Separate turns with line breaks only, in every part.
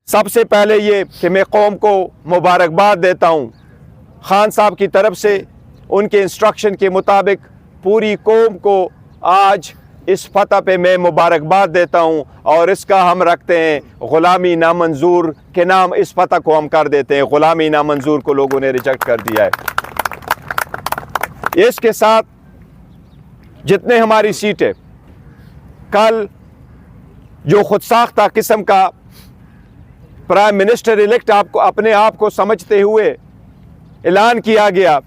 सबसे पहले ये कि मैं कौम को मुबारकबाद देता हूँ। खान साहब की तरफ से उनके इंस्ट्रक्शन के मुताबिक पूरी कौम को आज इस फतह पे मैं मुबारकबाद देता हूँ और इसका हम रखते हैं ग़ुलामी नामंजूर के नाम। इस फतह को हम कर देते हैं, ग़ुलामी नामंजूर को लोगों ने रिजेक्ट कर दिया है। इसके साथ जितने हमारी सीटें, कल जो खुद साख्ता किस्म का प्राइम मिनिस्टर इलेक्ट आपको अपने आप को समझते हुए ऐलान किया गया,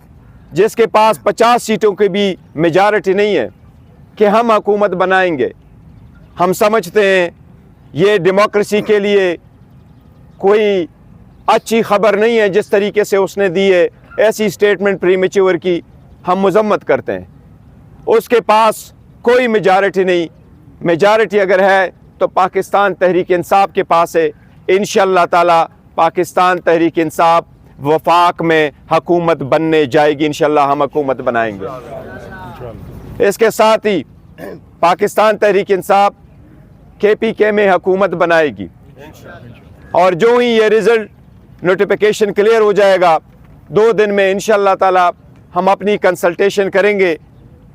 जिसके पास 50 सीटों की भी मेजॉरिटी नहीं है, कि हम हुकूमत बनाएंगे। हम समझते हैं ये डेमोक्रेसी के लिए कोई अच्छी खबर नहीं है जिस तरीके से उसने दी है। ऐसी स्टेटमेंट प्रीमेच्योर की हम मजम्मत करते हैं। उसके पास कोई मेजॉरिटी नहीं। मेजॉरिटी अगर है तो पाकिस्तान तहरीक इंसाफ के पास है। इंशाअल्लाह ताला पाकिस्तान तहरीक इंसाफ वफाक में हुकूमत बनने जाएगी। इंशाअल्लाह हम हुकूमत बनाएंगे। इसके साथ ही पाकिस्तान तहरीक इंसाफ KPK में हुकूमत बनाएगी और जो ही ये रिज़ल्ट नोटिफिकेशन क्लियर हो जाएगा 2 दिन में इंशाअल्लाह ताला हम अपनी कंसल्टेशन करेंगे,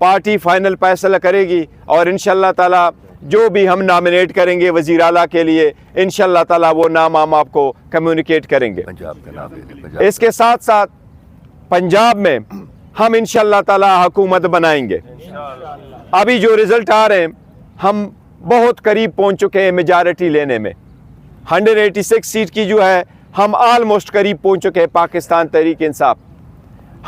पार्टी फाइनल फैसला करेगी और इंशाअल्लाह ताला जो भी हम नॉमिनेट करेंगे वज़ीर आला के लिए, इंशाअल्लाह ताला वो नाम हम आपको कम्युनिकेट करेंगे।
पंजाब का नाम है।
इसके साथ साथ पंजाब में हम इंशाअल्लाह ताला हुकूमत बनाएंगे। अभी जो रिज़ल्ट आ रहे हैं, हम बहुत करीब पहुंच चुके हैं मेजॉरिटी लेने में। 186 सीट की जो है हम ऑलमोस्ट करीब पहुंच चुके हैं पाकिस्तान तहरीक इंसाफ।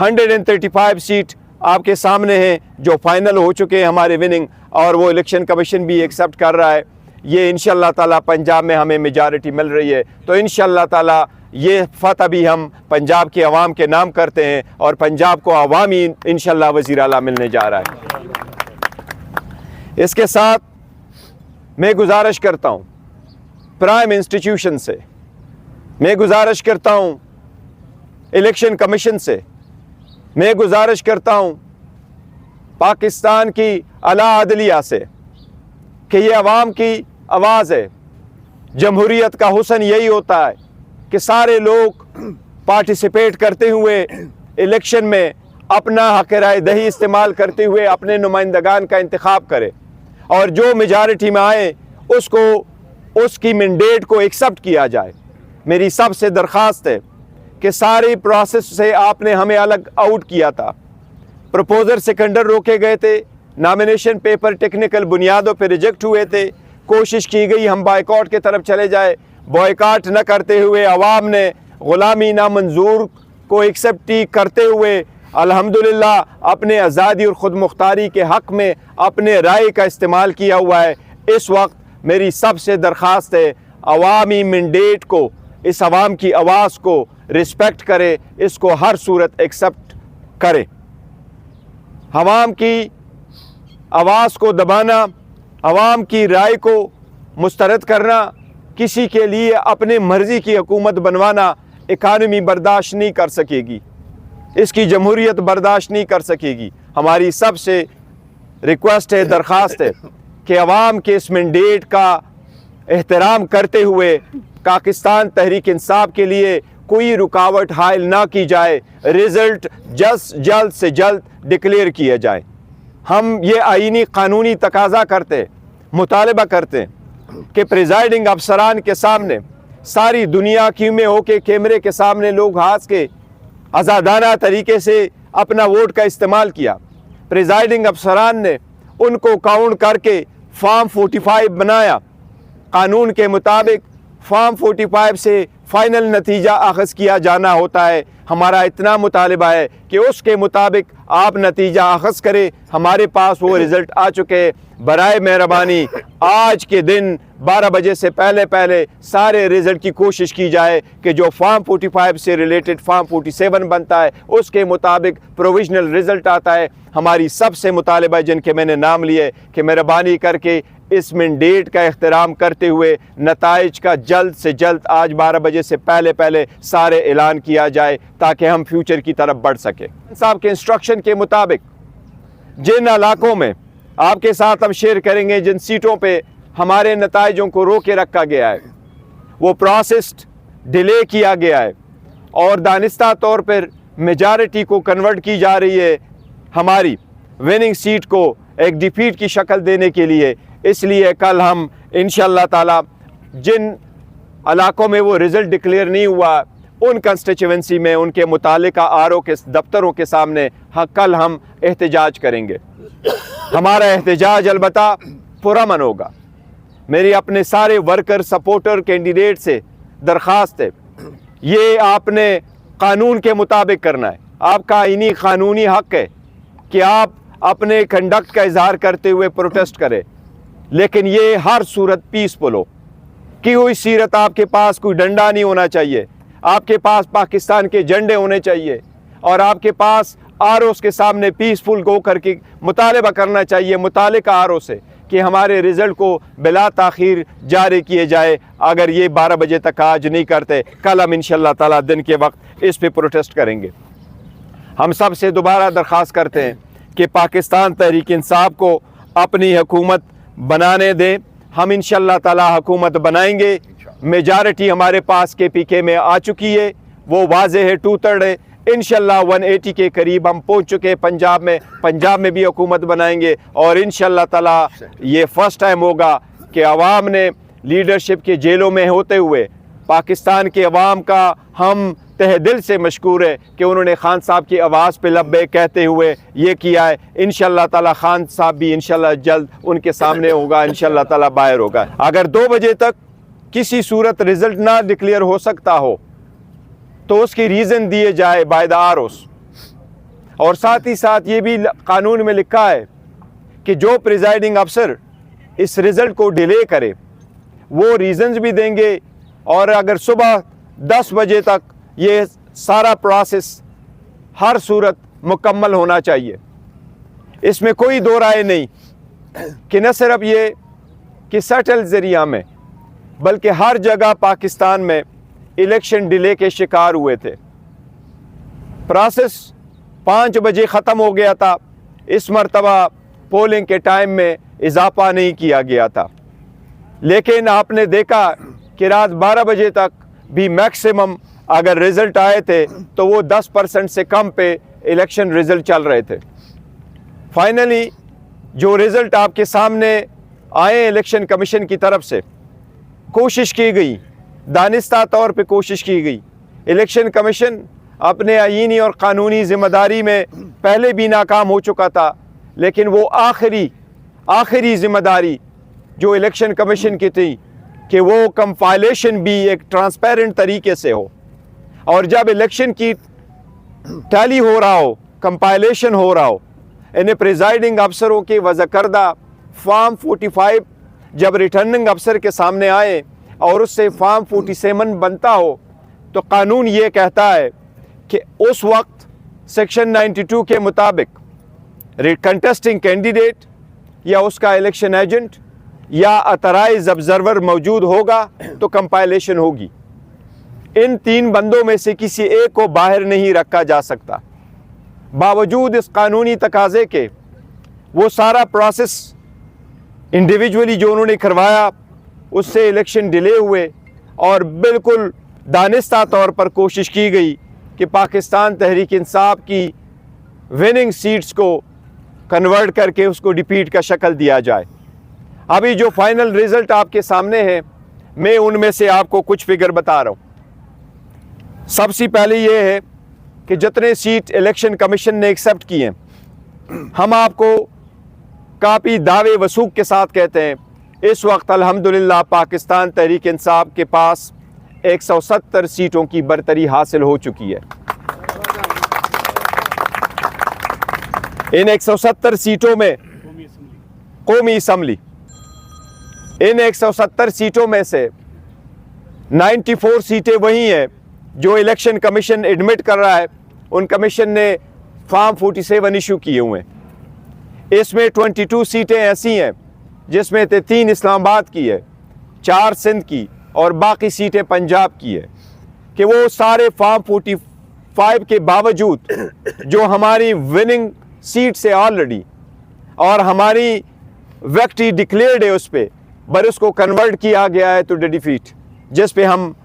135 सीट आपके सामने हैं जो फाइनल हो चुके हैं हमारे विनिंग, और वो इलेक्शन कमीशन भी एक्सेप्ट कर रहा है। ये इंशाअल्लाह ताला पंजाब में हमें मेजॉरिटी मिल रही है, तो इंशाअल्लाह ताला ये फतह भी हम पंजाब के अवाम के नाम करते हैं और पंजाब को अवामी इंशाअल्लाह वज़ीर आला मिलने जा रहा है। इसके साथ मैं गुजारिश करता हूँ प्राइम इंस्टीट्यूशन से, मैं गुजारिश करता हूँ इलेक्शन कमीशन से, मैं गुजारिश करता हूँ पाकिस्तान की आला अदलिया से कि ये अवाम की आवाज़ है। जमहूरियत का हुस्न यही होता है कि सारे लोग पार्टिसिपेट करते हुए इलेक्शन में अपना हक़ राय दही इस्तेमाल करते हुए अपने नुमाइंदगान का इंतखाब करे और जो मेजॉरिटी में आए उसको उसकी मैंडेट को एक्सेप्ट किया जाए। मेरी सबसे दरख्वास्त है कि सारी प्रोसेस से आपने हमें अलग आउट किया था। प्रपोजर सेकेंडर रोके गए थे, नॉमिनेशन पेपर टेक्निकल बुनियादों पर रिजेक्ट हुए थे, कोशिश की गई हम बॉयकॉट की तरफ चले जाए। बॉयकॉट न करते हुए अवाम ने ग़ुलामी नामंजूर को एक्सेप्ट करते हुए अल्हम्दुलिल्लाह अपने आज़ादी और ख़ुद मुख्तारी के हक़ में अपने राय का इस्तेमाल किया हुआ है। इस वक्त मेरी सबसे दरख्वास्त है अवामी मैंडेट को, इस अवाम की आवाज़ को रिस्पेक्ट करे, इसको हर सूरत एक्सेप्ट करे। अवाम की आवाज़ को दबाना, अवाम की राय को मुस्तरद करना, किसी के लिए अपने मर्ज़ी की हुकूमत बनवाना इकानमी बर्दाश्त नहीं कर सकेगी, इसकी जमहूरियत बर्दाश्त नहीं कर सकेगी। हमारी सबसे रिक्वेस्ट है, दरख्वास्त है कि अवाम के इस मैंडेट का एहतराम करते हुए पाकिस्तान तहरीक इंसाफ के लिए कोई रुकावट हायल ना की जाए। रिज़ल्ट जल्द से जल्द डिक्लेयर किए जाए। हम ये आईनी कानूनी तकाजा करते, मुतालबा करते कि प्रिजाइडिंग अफसरान के सामने सारी दुनिया की में होके कैमरे के सामने लोग हाथ के आज़ादाना तरीके से अपना वोट का इस्तेमाल किया। प्रिजाइडिंग अफसरान ने उनको काउंट करके फॉर्म 45 बनाया। कानून के मुताबिक फॉर्म 45 से फाइनल नतीजा अख़ज़ किया जाना होता है। हमारा इतना मुतालिबा है कि उसके मुताबिक आप नतीजा अख़ज़ करें। हमारे पास वो रिज़ल्ट आ चुके हैं। बराए मेहरबानी आज के दिन 12 बजे से पहले सारे रिज़ल्ट की कोशिश की जाए कि जो फॉर्म 45 से रिलेटेड फॉर्म 47 बनता है उसके मुताबिक प्रोविजनल रिज़ल्ट आता है। हमारी सबसे मुतालिबा जिनके मैंने नाम लिए कि मेहरबानी करके इस मैंडेट का एहतराम करते हुए नताइज का जल्द से जल्द आज 12 बजे से पहले सारे ऐलान किया जाए ताकि हम फ्यूचर की तरफ बढ़ सके। साहब के इंस्ट्रक्शन के मुताबिक जिन इलाकों में आपके साथ हम शेयर करेंगे, जिन सीटों पे हमारे नताइजों को रोके रखा गया है, वो प्रोसेस डिले किया गया है और दानिस्ता तौर पर मेजॉरिटी को कन्वर्ट की जा रही है हमारी विनिंग सीट को एक डिफीट की शक्ल देने के लिए। इसलिए कल हम इंशाअल्लाह ताला जिन इलाकों में वो रिज़ल्ट डिक्लेयर नहीं हुआ उन कंस्टिट्यूएंसी में उनके मुतालिका आरओ के दफ्तरों के सामने कल हम एहतजाज करेंगे। हमारा एहतजाज अलबत्ता पुरअमन होगा। मेरी अपने सारे वर्कर सपोर्टर कैंडिडेट से दरख्वास्त है, ये आपने कानून के मुताबिक करना है। आपका इन्हीं कानूनी हक है कि आप अपने कंडक्ट का इजहार करते हुए प्रोटेस्ट करें, लेकिन ये हर सूरत पीसफुल हो कि हुई सीरत। आपके पास कोई डंडा नहीं होना चाहिए, आपके पास पाकिस्तान के झंडे होने चाहिए और आपके पास आरओस के सामने पीसफुल गो करके मुतालबा करना चाहिए मुतालिका आरओ से कि हमारे रिज़ल्ट को बिला ताख़ीर जारी किए जाए। अगर ये 12 बजे तक आज नहीं करते, कल हम इंशाअल्लाह ताला दिन के वक्त इस पे प्रोटेस्ट करेंगे। हम सब से दोबारा दरख्वास्त करते हैं कि पाकिस्तान तहरीक इंसाफ को अपनी हुकूमत बनाने दें। हम इंशाअल्लाह ताला हुकूमत बनाएंगे। मेजॉरिटी हमारे पास KPK में आ चुकी है, वो वाज़े है, 2/3 है। इंशाअल्लाह 180 के करीब हम पहुंच चुके हैं पंजाब में भी हुकूमत बनाएंगे और इंशाअल्लाह ताला ये फर्स्ट टाइम होगा कि अवाम ने लीडरशिप के जेलों में होते हुए पाकिस्तान के अवाम का हम तहे दिल से मशकूर है कि उन्होंने खान साहब की आवाज़ पे लब्बे कहते हुए ये किया है। इंशाअल्लाह ताला खान साहब भी इंशाअल्लाह जल्द उनके सामने होगा, इंशाअल्लाह ताला बाहर होगा। अगर 2 बजे तक किसी सूरत रिज़ल्ट ना डिक्लेयर हो सकता हो तो उसकी रीज़न दिए जाए बाय द आरओस। और साथ ही साथ ये भी कानून में लिखा है कि जो प्रिजाइडिंग अफसर इस रिज़ल्ट को डिले करे वो रीज़न्स भी देंगे। और अगर सुबह 10 बजे तक ये सारा प्रोसेस हर सूरत मुकम्मल होना चाहिए। इसमें कोई दो राय नहीं कि न सिर्फ ये कि सटल ज़रिया में बल्कि हर जगह पाकिस्तान में इलेक्शन डिले के शिकार हुए थे। प्रोसेस 5 बजे ख़त्म हो गया था। इस मरतबा पोलिंग के टाइम में इजाफा नहीं किया गया था, लेकिन आपने देखा कि रात 12 बजे तक भी मैक्सिमम अगर रिज़ल्ट आए थे तो वो 10% से कम पे इलेक्शन रिज़ल्ट चल रहे थे। फाइनली जो रिज़ल्ट आपके सामने आए इलेक्शन कमीशन की तरफ से, कोशिश की गई, दानिस्ता तौर पे कोशिश की गई। इलेक्शन कमीशन अपने आईनी और क़ानूनी ज़िम्मेदारी में पहले भी नाकाम हो चुका था, लेकिन वो आखिरी ज़िम्मेदारी जो इलेक्शन कमीशन की थी कि वो कंपाइलेशन भी एक ट्रांसपेरेंट तरीके से हो। और जब इलेक्शन की टैली हो रहा हो, कंपाइलेशन हो रहा हो, इन्हें प्रिजाइडिंग अफसरों के वज़ा करदा फॉर्म 45 जब रिटर्निंग अफसर के सामने आए और उससे फॉर्म 47 बनता हो तो कानून ये कहता है कि उस वक्त सेक्शन 92 के मुताबिक कंटेस्टिंग कैंडिडेट या उसका इलेक्शन एजेंट या ऑथराइज्ड ऑब्जर्वर मौजूद होगा तो कंपाइलेशन होगी। इन 3 बंदों में से किसी एक को बाहर नहीं रखा जा सकता। बावजूद इस कानूनी तकाजे के वो सारा प्रोसेस इंडिविजुअली जो उन्होंने करवाया उससे इलेक्शन डिले हुए और बिल्कुल दानिस्ता तौर पर कोशिश की गई कि पाकिस्तान तहरीक इंसाफ की विनिंग सीट्स को कन्वर्ट करके उसको डिफीट का शक्ल दिया जाए। अभी जो फाइनल रिज़ल्ट आपके सामने है, मैं उनमें से आपको कुछ फिगर बता रहा हूँ। सबसे पहले ये है कि जितने सीट इलेक्शन कमीशन ने एक्सेप्ट किए, हम आपको काफ़ी दावे वसूख के साथ कहते हैं इस वक्त अल्हम्दुलिल्लाह पाकिस्तान तहरीक इंसाफ के पास 170 सीटों की बरतरी हासिल हो चुकी है। इन 170 सीटों में कौमी असम्बली, इन 170 सीटों में से 94 सीटें वही हैं जो इलेक्शन कमीशन एडमिट कर रहा है। उन कमीशन ने फॉर्म 47 इशू किए हुए हैं। इसमें 22 सीटें ऐसी हैं जिसमें 3 इस्लामाबाद की है, 4 सिंध की और बाकी सीटें पंजाब की है, कि वो सारे फॉर्म 45 के बावजूद जो हमारी विनिंग सीट से ऑलरेडी और हमारी विक्ट्री डिक्लेयर्ड है उस पर, पर उसको कन्वर्ट किया गया है टू डिफीट, जिस पे हम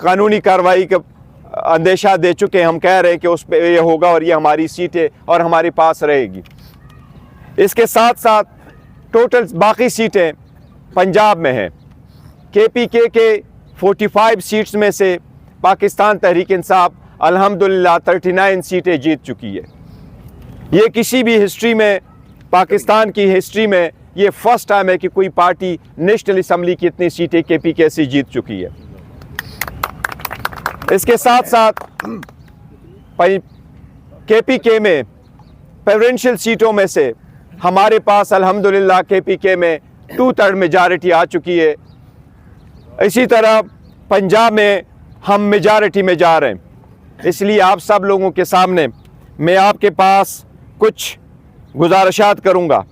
कानूनी कार्रवाई का अंदेशा दे चुके हैं। हम कह रहे हैं कि उस पे ये होगा और ये हमारी सीट है और हमारे पास रहेगी। इसके साथ साथ टोटल बाकी सीटें पंजाब में हैं। KPK के 45 सीट्स में से पाकिस्तान तहरीक इंसाफ अल्हम्दुलिल्लाह 39 सीटें जीत चुकी है। ये किसी भी हिस्ट्री में, पाकिस्तान की हिस्ट्री में ये फर्स्ट टाइम है कि कोई पार्टी नेशनल असम्बली की इतनी सीटें KPK से जीत चुकी है। इसके साथ साथ KPK में प्रेसिडेंशियल सीटों में से हमारे पास अल्हम्दुलिल्लाह KPK में 2/3 मेजॉरिटी आ चुकी है। इसी तरह पंजाब में हम मेजॉरिटी में जा रहे हैं। इसलिए आप सब लोगों के सामने मैं आपके पास कुछ गुजारिशात करूंगा